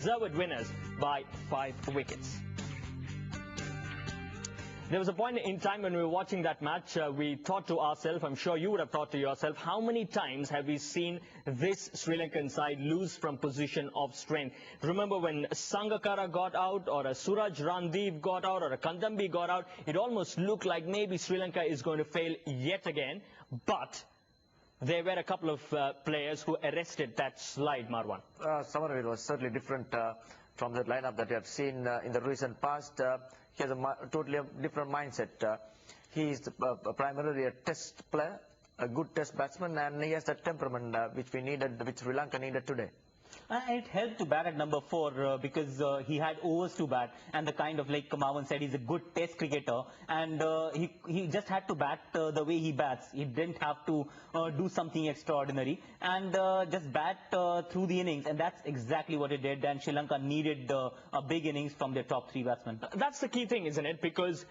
deserved winners by 5 wickets. There was a point in time when we were watching that match, we thought to ourselves, I'm sure you would have thought to yourself, how many times have we seen this Sri Lankan side lose from position of strength? Remember when Sangakkara got out, or a Suraj Randeep got out, or a Kandambi got out, it almost looked like maybe Sri Lanka is going to fail yet again. But there were a couple of players who arrested that slide, Marwan. Samaravira was certainly different from the lineup that we have seen in the recent past. He has a totally different mindset. He is primarily a test player, a good test batsman, and he has that temperament which Sri Lanka needed today. It helped to bat at number 4 because he had overs to bat, and the kind of, like Marwan said, he's a good test cricketer, and he just had to bat the way he bats. He didn't have to do something extraordinary, and just bat through the innings, and that's exactly what he did. And Sri Lanka needed a big innings from their top 3 batsmen. That's the key thing, isn't it? Because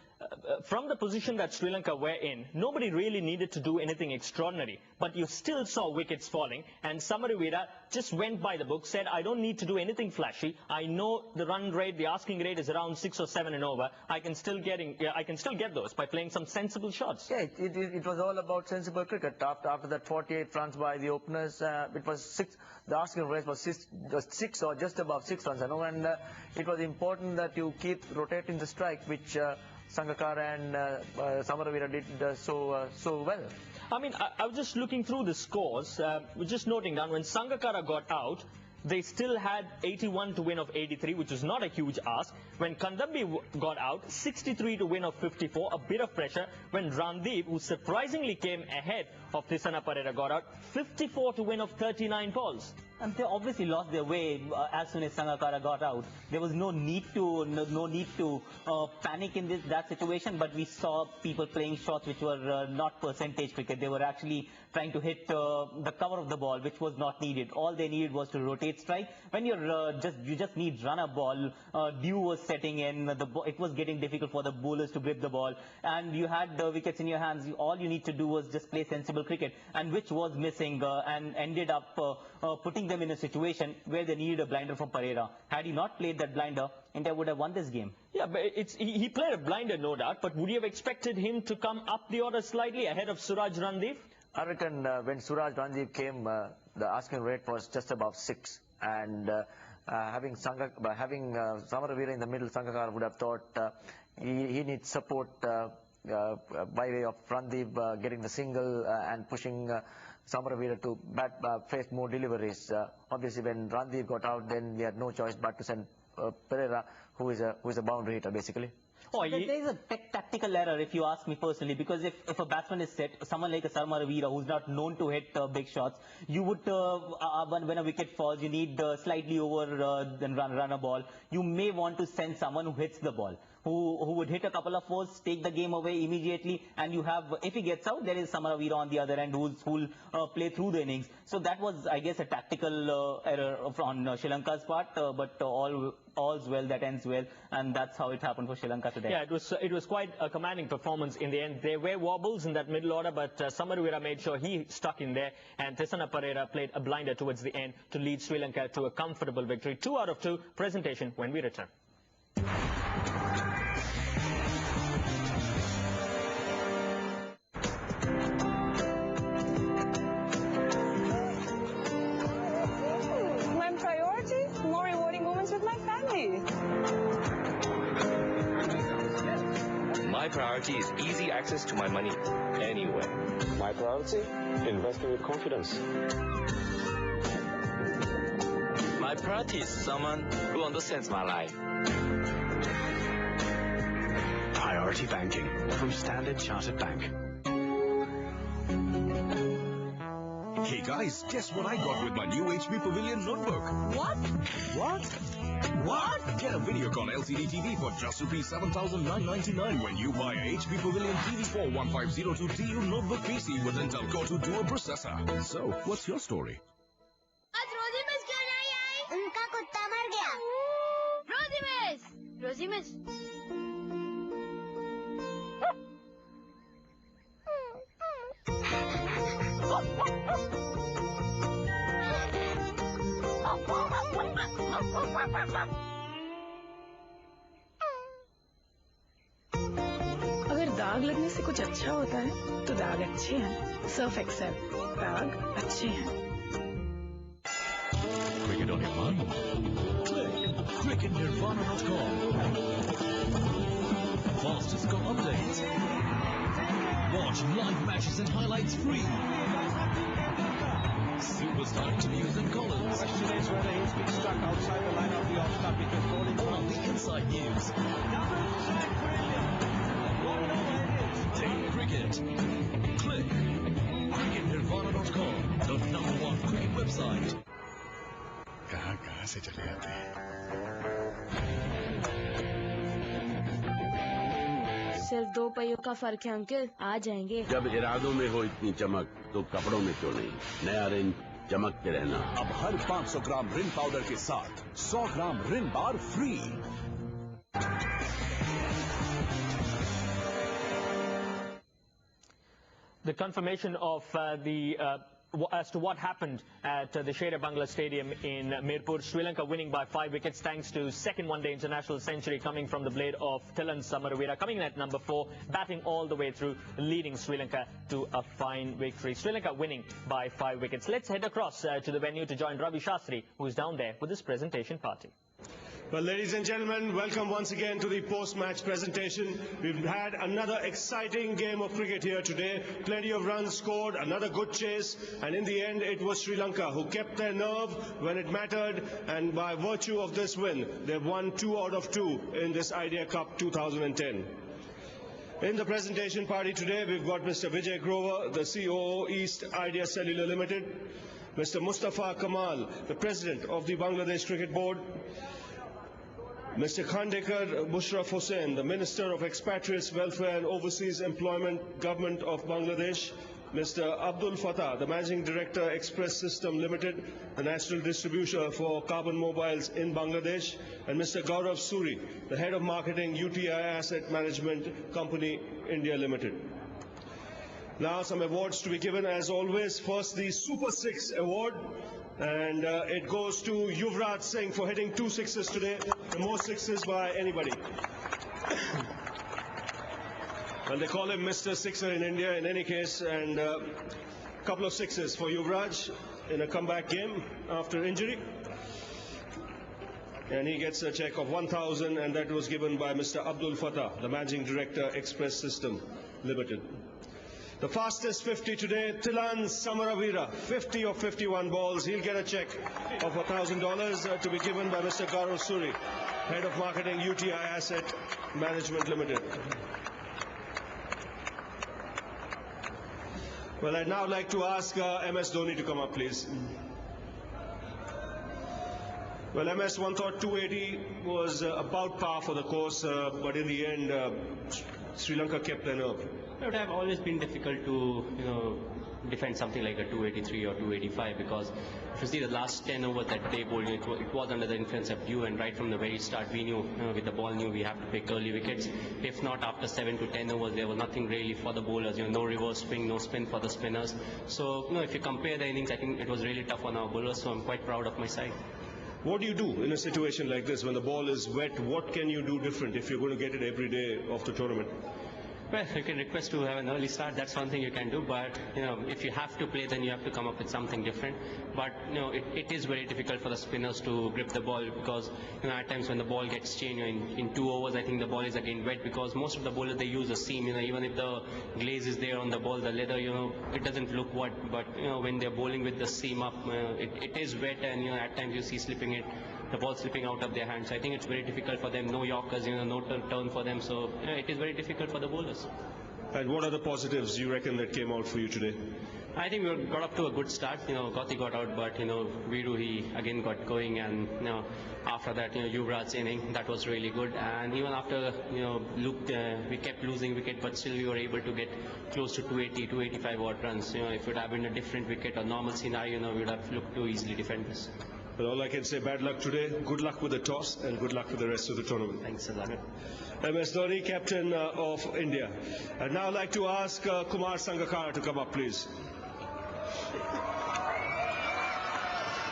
from the position that Sri Lanka were in, nobody really needed to do anything extraordinary. But you still saw wickets falling, and Samaravira just went by the book, said, I don't need to do anything flashy. I know the run rate, the asking rate is around 6 or 7 and over. I can still get those by playing some sensible shots. Yeah, it was all about sensible cricket. After that 48 runs by the openers, it was 6. The asking rate was 6 or just above 6 runs, and it was important that you keep rotating the strike, which Sangakkara and Samaravira did so well. I mean, I was just looking through the scores, just noting down when Sangakkara got out, they still had 81 to win of 83, which is not a huge ask. When Kandambi got out, 63 to win of 54, a bit of pressure. When Randeep, who surprisingly came ahead of Thisana Perera, got out, 54 to win of 39 balls. And they obviously lost their way as soon as Sangakkara got out. There was no need to panic in that situation, but we saw people playing shots which were not percentage cricket. They were actually trying to hit the cover of the ball, which was not needed. All they needed was to rotate strike. When you just need run a ball, dew was setting in. It was getting difficult for the bowlers to grip the ball, and you had the wickets in your hands. All you need to do was just play sensible cricket, and which was missing, and ended up putting them in a situation where they needed a blinder from Perera. Had he not played that blinder, India would have won this game. Yeah, but he played a blinder, no doubt, but would you have expected him to come up the order slightly ahead of Suraj Randeep? I reckon when Suraj Randeep came, the asking rate was just above 6, and having Samaravira in the middle, Sangakkara would have thought he needs support by way of Randeep getting the single and pushing Samaravira to face more deliveries. Obviously, when Randeep got out, then we had no choice but to send Perera, who is a boundary hitter, basically. Oh, there is a tactical error, if you ask me personally, because if a batsman is set, someone like a Samaravira, who's not known to hit big shots, you would, when a wicket falls, you need slightly over than run a ball. You may want to send someone who hits the ball, who would hit a couple of fours, take the game away immediately, and you have, if he gets out, there is Samaravira on the other end who'll play through the innings. So that was, I guess, a tactical error on Sri Lanka's part, but all's well that ends well, and that's how it happened for Sri Lanka today. Yeah, it was quite a commanding performance in the end. There were wobbles in that middle order, but Samaravira made sure he stuck in there, and Thisana Perera played a blinder towards the end to lead Sri Lanka to a comfortable victory. 2 out of 2 presentation when we return. My priority? More rewarding moments with my family. My priority is easy access to my money anywhere. My priority? Investing with confidence. My priority is someone who understands my life. Priority banking from Standard Chartered Bank. Hey guys, guess what I got with my new HP Pavilion notebook? What? Get a Videocon LCD TV for just ₹7,999 when you buy a HP Pavilion TV4 1502TU notebook PC with Intel Core 2 dual processor. So, what's your story? आज रोजी miss क्यों नहीं आई? उनका कुत्ता मर गया। रोजी miss. अगर दाग लगने से कुछ अच्छा होता है तो दाग अच्छे हैं। सर्फ एक्सेल दाग अच्छे हैं। Cricket on your mind? Click cricketnirvana.com. Fastest got updates. Watch live matches and highlights free. Superstar interviews and columns. Question is whether he's been struck outside the line of the off-stump because bowling. All the inside news. Take cricket. Click cricketnirvana.com, the #1 cricket website. कहाँ से चले आते हैं? सिर्फ 2 पहियों का फर्क है अंकल, आ जाएंगे। जब इरादों में हो इतनी चमक तो कपड़ों में क्यों नहीं? नया रिन चमकते रहना। अब हर 500 ग्राम रिन पाउडर के साथ 100 ग्राम रिन बार free. The confirmation of as to what happened at the Sher-e-Bangla Stadium in Mirpur. Sri Lanka winning by 5 wickets thanks to second one-day international century coming from the blade of Thilan Samaravira, coming in at number 4, batting all the way through, leading Sri Lanka to a fine victory. Sri Lanka winning by 5 wickets. Let's head across to the venue to join Ravi Shastri, who is down there with his presentation party. Well, ladies and gentlemen, welcome once again to the post-match presentation. We've had another exciting game of cricket here today. Plenty of runs scored, another good chase, and in the end it was Sri Lanka who kept their nerve when it mattered, and by virtue of this win, they've won 2 out of 2 in this Idea Cup 2010. In the presentation party today, we've got Mr. Vijay Grover, the COO East Idea Cellular Limited, Mr. Mustafa Kamal, the President of the Bangladesh Cricket Board, Mr. Khandekar Mushraf Hussain, the Minister of Expatriates, Welfare and Overseas Employment, Government of Bangladesh, Mr. Abdul Fatah, the Managing Director, Express System Limited, the National Distributor for Carbon Mobiles in Bangladesh, and Mr. Gaurav Suri, the Head of Marketing, UTI Asset Management Company, India Limited. Now some awards to be given as always. First, the Super 6 Award. And it goes to Yuvraj Singh for hitting 2 sixes today, the most sixes by anybody. Well, they call him Mr. Sixer in India in any case, and a couple of sixes for Yuvraj in a comeback game after injury. And he gets a check of 1,000, and that was given by Mr. Abdul Fatah, the Managing Director, Express System Limited. The fastest 50 today, Thilan Samaravira, 50 of 51 balls. He'll get a check of $1,000 to be given by Mr. Gaurav Suri, Head of Marketing, UTI Asset Management Limited. Well, I'd now like to ask MS Dhoni to come up, please. Well, MS, one thought 280 was about par for the course, but in the end, Sri Lanka kept their nerve. It would have always been difficult to, defend something like a 283 or 285, because if you see the last 10 overs that they bowled, it was under the influence of dew, and right from the very start we knew, with the ball we have to pick early wickets. If not, after 7 to 10 overs, there was nothing really for the bowlers, no reverse swing, no spin for the spinners. So, if you compare the innings, I think it was really tough on our bowlers, so I'm quite proud of my side. What do you do in a situation like this when the ball is wet? What can you do different if you're going to get it every day of the tournament? Well, you can request to have an early start. That's one thing you can do. But if you have to play, then you have to come up with something different. But it is very difficult for the spinners to grip the ball, because at times when the ball gets changed, in 2 overs, I think the ball is again wet, because most of the bowlers, they use a seam. Even if the glaze is there on the ball, the leather, it doesn't look wet. But when they're bowling with the seam up, it is wet, and at times you see the ball slipping out of their hands. So I think it's very difficult for them. No Yorkers, no turn for them. So it is very difficult for the bowlers. And what are the positives you reckon that came out for you today? I think we got up to a good start. Gauti got out, but Viru, he again got going, and after that, Yuvraj's inning, that was really good. And even after we kept losing wicket, but still we were able to get close to 280, 285 odd runs. If it would have been a different wicket or normal scenario, we would have looked to easily defend this. Well, all I can say, bad luck today. Good luck with the toss, and good luck with the rest of the tournament. Thanks a lot. MS Dhoni, captain of India. I'd now like to ask Kumar Sangakkara to come up, please.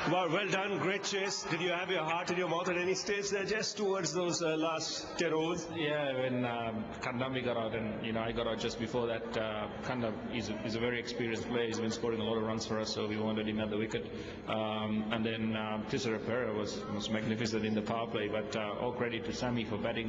Well done, great chase. Did you have your heart in your mouth at any stage there, just towards those last 10 overs? Yeah, when Kandami got out, and I got out just before that. Kanda is a very experienced player. He's been scoring a lot of runs for us, so we wanted him at the wicket. And then Tisera Pereira was magnificent in the power play. But all credit to Sammy for batting